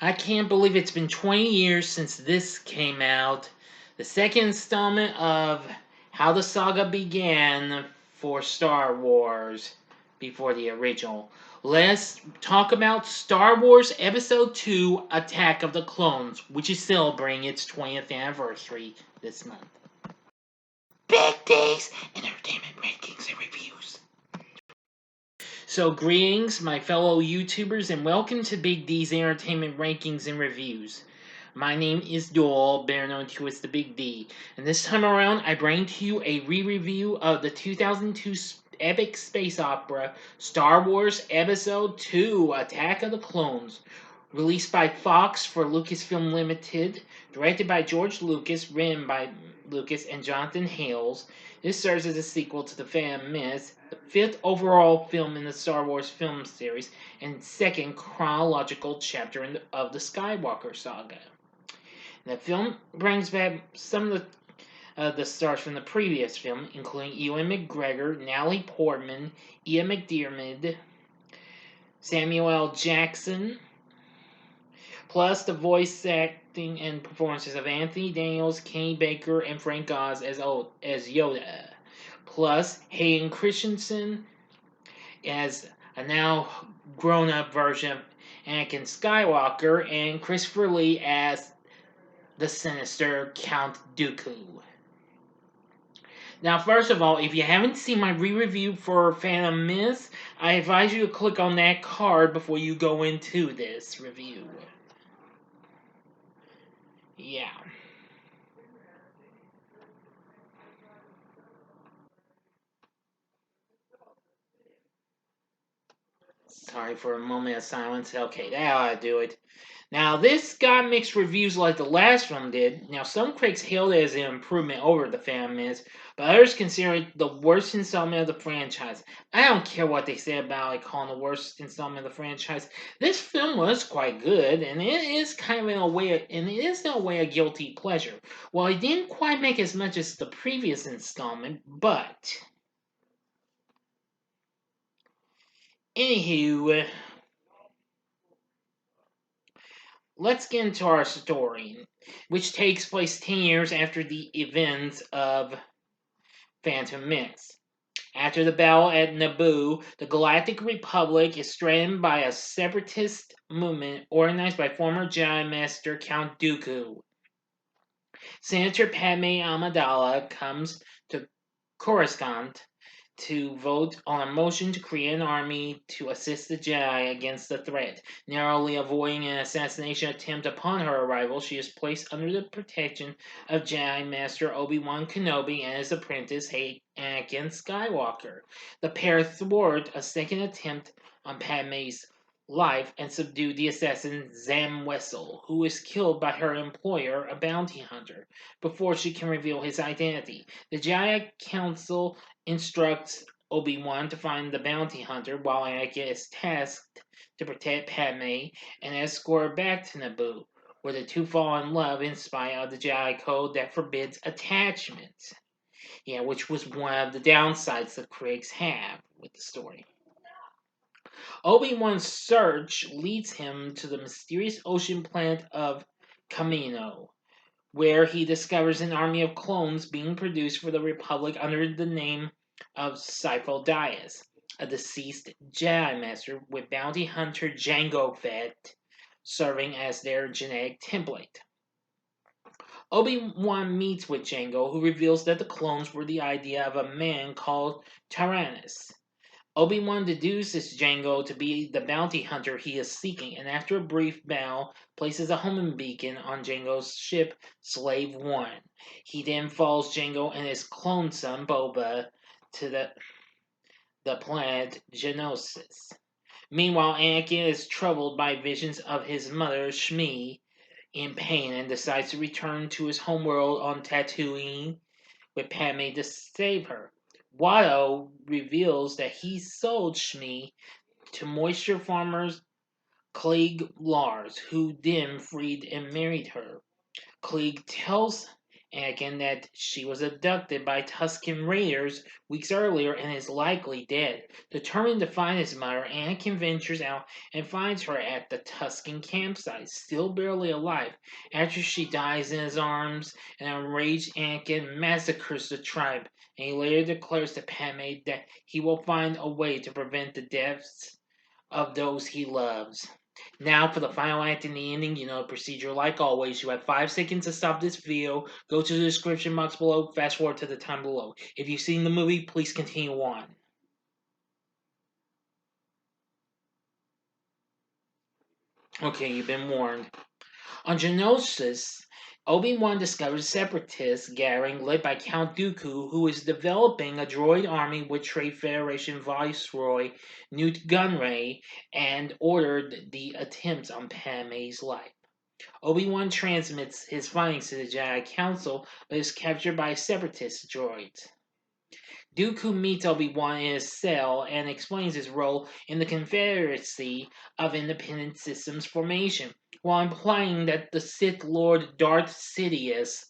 I can't believe it's been 20 years since this came out. The second installment of How the Saga Began for Star Wars before the original. Let's talk about Star Wars Episode 2 Attack of the Clones, which is celebrating its 20th anniversary this month. Big Days Entertainment Rankings and Reviews. So, greetings, my fellow YouTubers, and welcome to Big D's Entertainment Rankings and Reviews. My name is Doyle, better known to as the Big D, and this time around I bring to you a re-review of the 2002 epic space opera Star Wars Episode 2 Attack of the Clones, released by Fox for Lucasfilm Limited, directed by George Lucas, written by Lucas and Jonathan Hales. This serves as a sequel to The Phantom Menace, the fifth overall film in the Star Wars film series, and second chronological chapter of the Skywalker saga. The film brings back some of the stars from the previous film, including Ewan McGregor, Natalie Portman, Ian McDiarmid, Samuel L. Jackson, plus the voice acting and performances of Anthony Daniels, Kenny Baker, and Frank Oz as Yoda, plus Hayden Christensen as a now grown-up version of Anakin Skywalker, and Christopher Lee as the sinister Count Dooku. Now, first of all, if you haven't seen my re-review for Phantom Menace, I advise you to click on that card before you go into this review. Yeah. Sorry for a moment of silence. Okay, that ought to do it. Now, this got mixed reviews like the last film did. Now, some critics hailed it as an improvement over The Phantom Menace, but others consider it the worst installment of the franchise. I don't care what they say about it calling the worst installment of the franchise. This film was quite good, and it is kind of in a way, a guilty pleasure. Well, it didn't quite make as much as the previous installment, but anywho. Let's get into our story, which takes place 10 years after the events of Phantom Menace. After the battle at Naboo, the Galactic Republic is threatened by a separatist movement organized by former Jedi Master Count Dooku. Senator Padme Amidala comes to Coruscant to vote on a motion to create an army to assist the Jedi against the threat. Narrowly avoiding an assassination attempt upon her arrival, she is placed under the protection of Jedi Master Obi-Wan Kenobi and his apprentice Anakin Skywalker. The pair thwart a second attempt on Padme's life and subdue the assassin Zam Wesell, who is killed by her employer, a bounty hunter, before she can reveal his identity. The Jedi Council instructs Obi-Wan to find the bounty hunter, while Anakin is tasked to protect Padme and escort her back to Naboo, where the two fall in love in spite of the Jedi code that forbids attachment. Yeah, which was one of the downsides the critics have with the story. Obi-Wan's search leads him to the mysterious ocean planet of Kamino, where he discovers an army of clones being produced for the Republic under the name of Sifo Dyas, a deceased Jedi Master with bounty hunter Jango Fett serving as their genetic template. Obi-Wan meets with Jango, who reveals that the clones were the idea of a man called Tyrannus. Obi-Wan deduces Jango to be the bounty hunter he is seeking, and after a brief battle, places a homing beacon on Jango's ship, Slave One. He then follows Jango and his clone son, Boba, to the planet Geonosis. Meanwhile, Anakin is troubled by visions of his mother, Shmi, in pain, and decides to return to his homeworld on Tatooine with Padme to save her. Watto reveals that he sold Shmi to moisture farmers Klieg Lars, who then freed and married her. Klieg tells Anakin that she was abducted by Tusken Raiders weeks earlier and is likely dead. Determined to find his mother, Anakin ventures out and finds her at the Tusken campsite, still barely alive. After she dies in his arms, an enraged Anakin massacres the tribe, and he later declares to Padme that he will find a way to prevent the deaths of those he loves. Now for the final act and the ending, procedure like always. You have 5 seconds to stop this video. Go to the description box below, fast forward to the time below. If you've seen the movie, please continue on. Okay, you've been warned. On Geonosis, Obi-Wan discovers a separatist gathering led by Count Dooku, who is developing a droid army with Trade Federation Viceroy Newt Gunray, and ordered the attempts on Padme's life. Obi-Wan transmits his findings to the Jedi Council, but is captured by separatist droids. Dooku meets Obi-Wan in his cell and explains his role in the Confederacy of Independent Systems formation, while implying that the Sith Lord Darth Sidious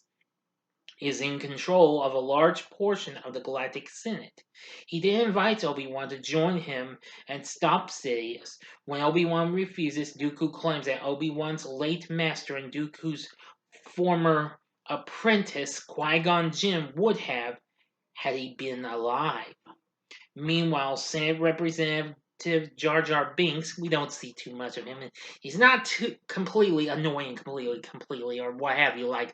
is in control of a large portion of the Galactic Senate. He then invites Obi-Wan to join him and stop Sidious. When Obi-Wan refuses, Dooku claims that Obi-Wan's late master and Dooku's former apprentice, Qui-Gon Jinn, would have had he been alive. Meanwhile, Senate Representative Jar Jar Binks, we don't see too much of him. He's not too completely annoying, completely, or what have you. Like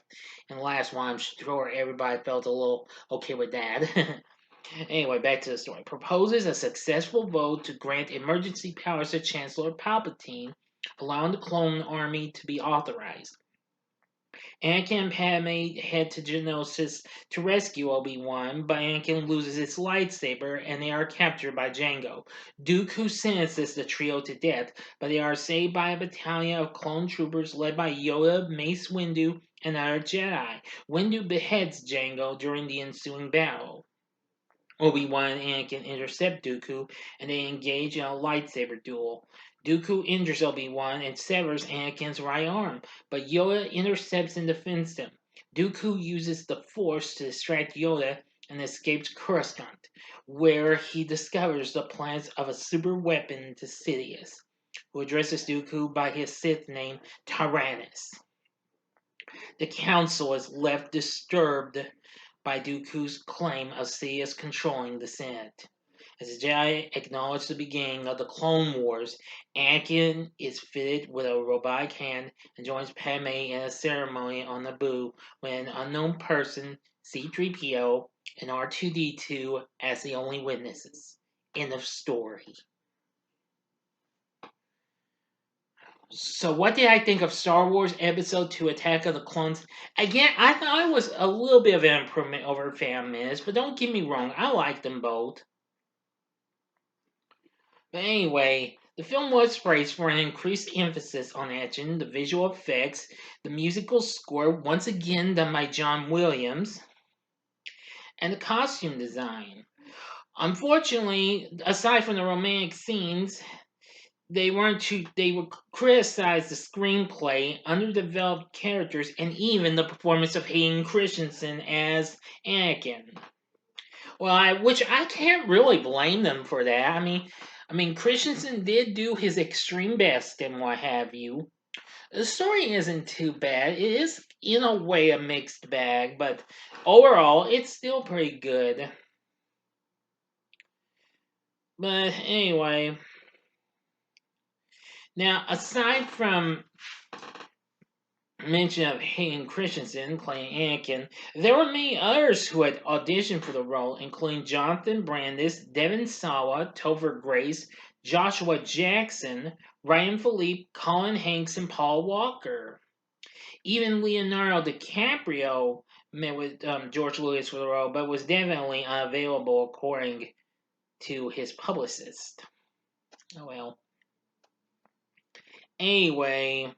in the last one, I'm sure everybody felt a little okay with that. Anyway, back to the story. Proposes a successful vote to grant emergency powers to Chancellor Palpatine, allowing the clone army to be authorized. Anakin and Padme head to Geonosis to rescue Obi-Wan, but Anakin loses his lightsaber and they are captured by Jango. Dooku sentences the trio to death, but they are saved by a battalion of clone troopers led by Yoda, Mace Windu, and other Jedi. Windu beheads Jango during the ensuing battle. Obi-Wan and Anakin intercept Dooku, and they engage in a lightsaber duel. Dooku injures Obi-Wan and severs Anakin's right arm, but Yoda intercepts and defends him. Dooku uses the Force to distract Yoda and escapes Coruscant, where he discovers the plans of a super weapon to Sidious, who addresses Dooku by his Sith name, Tyrannus. The Council is left disturbed by Dooku's claim of Sidious controlling the Senate. As the Jedi acknowledge the beginning of the Clone Wars, Anakin is fitted with a robotic hand and joins Padme in a ceremony on Naboo when an unknown person, C-3PO, and R2-D2 as the only witnesses. End of story. So what did I think of Star Wars Episode 2 Attack of the Clones? Again, I thought it was a little bit of an improvement over Phantom Menace, but don't get me wrong, I liked them both. But anyway, the film was praised for an increased emphasis on action, the visual effects, the musical score, once again done by John Williams, and the costume design. Unfortunately, aside from the romantic scenes, they would criticize the screenplay, underdeveloped characters, and even the performance of Hayden Christensen as Anakin. Which I can't really blame them for that. I mean, Christensen did do his extreme best and what have you. The story isn't too bad. It is, in a way, a mixed bag, but overall, it's still pretty good. But anyway, now aside from mention of Hayden Christensen playing Anakin, there were many others who had auditioned for the role, including Jonathan Brandis, Devon Sawa, Topher Grace, Joshua Jackson, Ryan Philippe, Colin Hanks, and Paul Walker. Even Leonardo DiCaprio met with George Lucas for the role, but was definitely unavailable according to his publicist. Oh well. Anyway,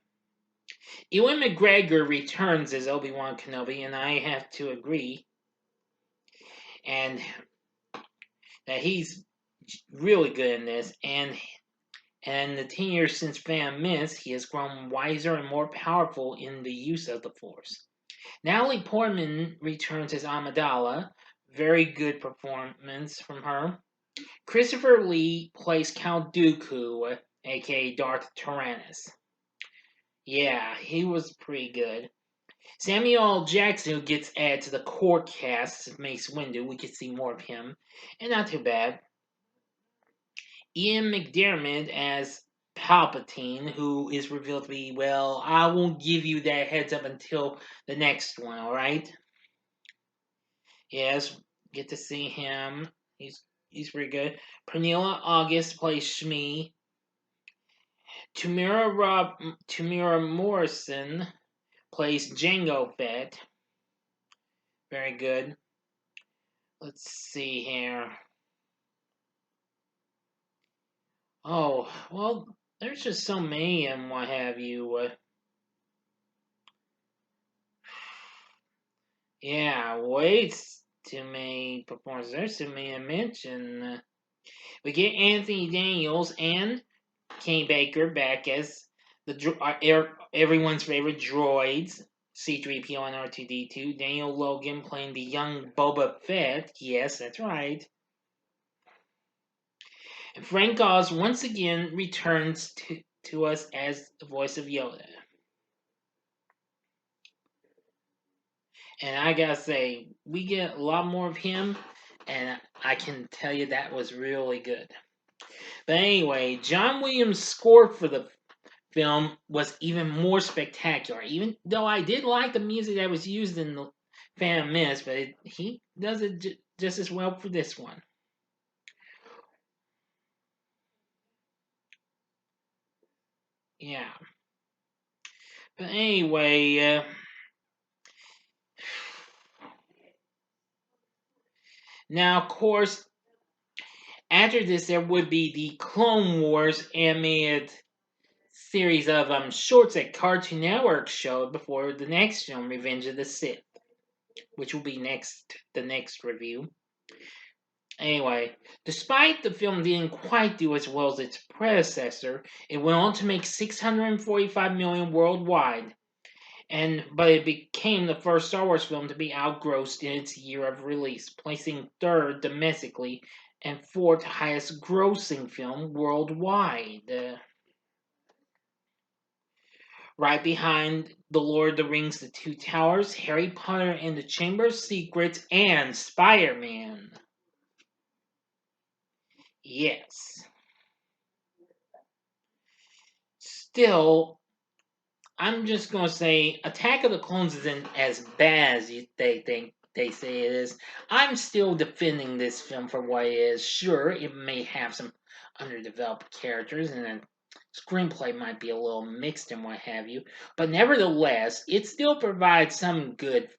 Ewan McGregor returns as Obi-Wan Kenobi, and I have to agree, and that he's really good in this. And the 10 years since Phantom Menace, he has grown wiser and more powerful in the use of the Force. Natalie Portman returns as Amidala. Very good performance from her. Christopher Lee plays Count Dooku, aka Darth Tyrannus. Yeah, he was pretty good. Samuel L. Jackson, who gets added to the core cast as Mace Windu, we could see more of him, and not too bad. Ian McDiarmid as Palpatine, who is revealed to be, well, I won't give you that heads up until the next one, alright? Yes, get to see him. He's pretty good. Pernilla August plays Shmi. Tamira Morrison plays Jango Fett. Very good. Let's see here. Oh, well, there's just so many and what have you. Yeah, way too many performances. There's too many to mention. We get Anthony Daniels and Kenny Baker back as everyone's favorite droids, C-3PO and R2-D2. Daniel Logan playing the young Boba Fett. Yes, that's right. And Frank Oz once again returns to us as the voice of Yoda. And I gotta say, we get a lot more of him, and I can tell you that was really good. But anyway, John Williams' score for the film was even more spectacular. Even though I did like the music that was used in the Phantom Menace, but he does it just as well for this one. Yeah. But anyway, now of course, after this there would be the Clone Wars animated series of shorts that Cartoon Network showed before the next film, Revenge of the Sith, which will be the next review. Anyway, despite the film didn't quite do as well as its predecessor, it went on to make 645 million worldwide, but it became the first Star Wars film to be outgrossed in its year of release, placing third domestically and fourth highest grossing film worldwide. Right behind The Lord of the Rings, The Two Towers, Harry Potter and the Chamber of Secrets, and Spider-Man. Yes. Still, I'm just gonna say Attack of the Clones isn't as bad as they say it is. I'm still defending this film for what it is. Sure, it may have some underdeveloped characters and a screenplay might be a little mixed and what have you, but nevertheless, it still provides some good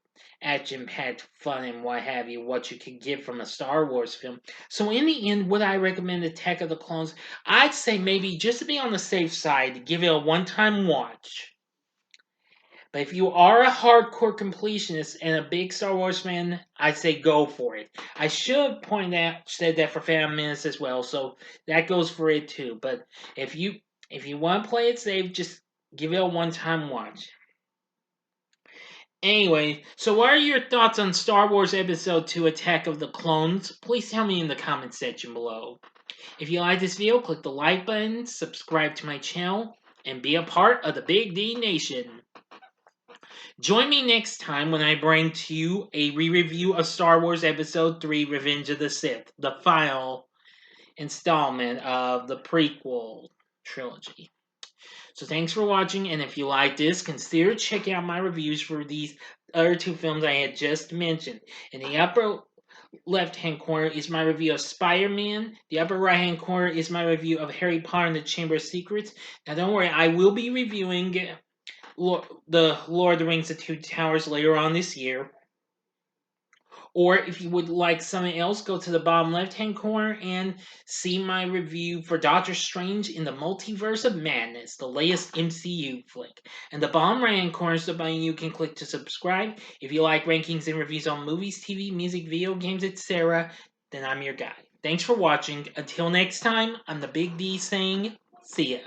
action-packed fun and what have you, what you could get from a Star Wars film. So in the end, would I recommend Attack of the Clones? I'd say maybe just to be on the safe side, give it a one-time watch. But if you are a hardcore completionist and a big Star Wars fan, I'd say go for it. I should point out said that for Phantom Menace as well, so that goes for it too. But if you want to play it safe, just give it a one-time watch. Anyway, so what are your thoughts on Star Wars Episode 2 Attack of the Clones? Please tell me in the comment section below. If you like this video, click the like button, subscribe to my channel, and be a part of the Big D Nation. Join me next time when I bring to you a re-review of Star Wars Episode 3 Revenge of the Sith, the final installment of the prequel trilogy. So thanks for watching, and if you like this, consider checking out my reviews for these other two films I had just mentioned. In the upper left-hand corner is my review of Spider-Man. The upper right-hand corner is my review of Harry Potter and the Chamber of Secrets. Now don't worry, I will be reviewing the Lord of the Rings, The Two Towers later on this year. Or if you would like something else, go to the bottom left-hand corner and see my review for Doctor Strange in the Multiverse of Madness, the latest MCU flick. And the bottom right-hand corner is the button you can click to subscribe. If you like rankings and reviews on movies, TV, music, video games, etc., then I'm your guy. Thanks for watching. Until next time, I'm the Big D saying, see ya.